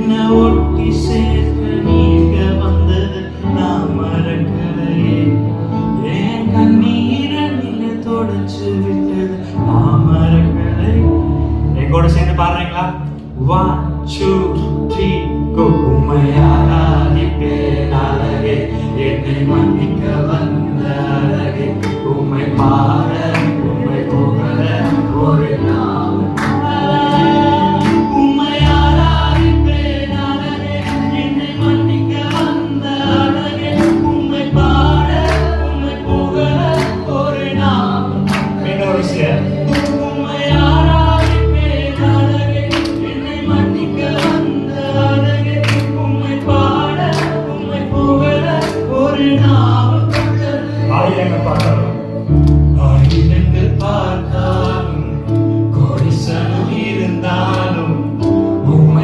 என்ன ஒட்டி சேர்க்க நீங்க வந்தது நான் மறக்கலையே. என் கண்ணீரை நீங்க தொடச்சு விட்டது நான் மறக்கலை. என் கூட சேர்ந்து பாடுறீங்களா? 1 2 3 go. உம்மை ஆராதிப்பேன் அழகே, என்னை மன்னிக்க வந்த அழகே, உம்மை பாட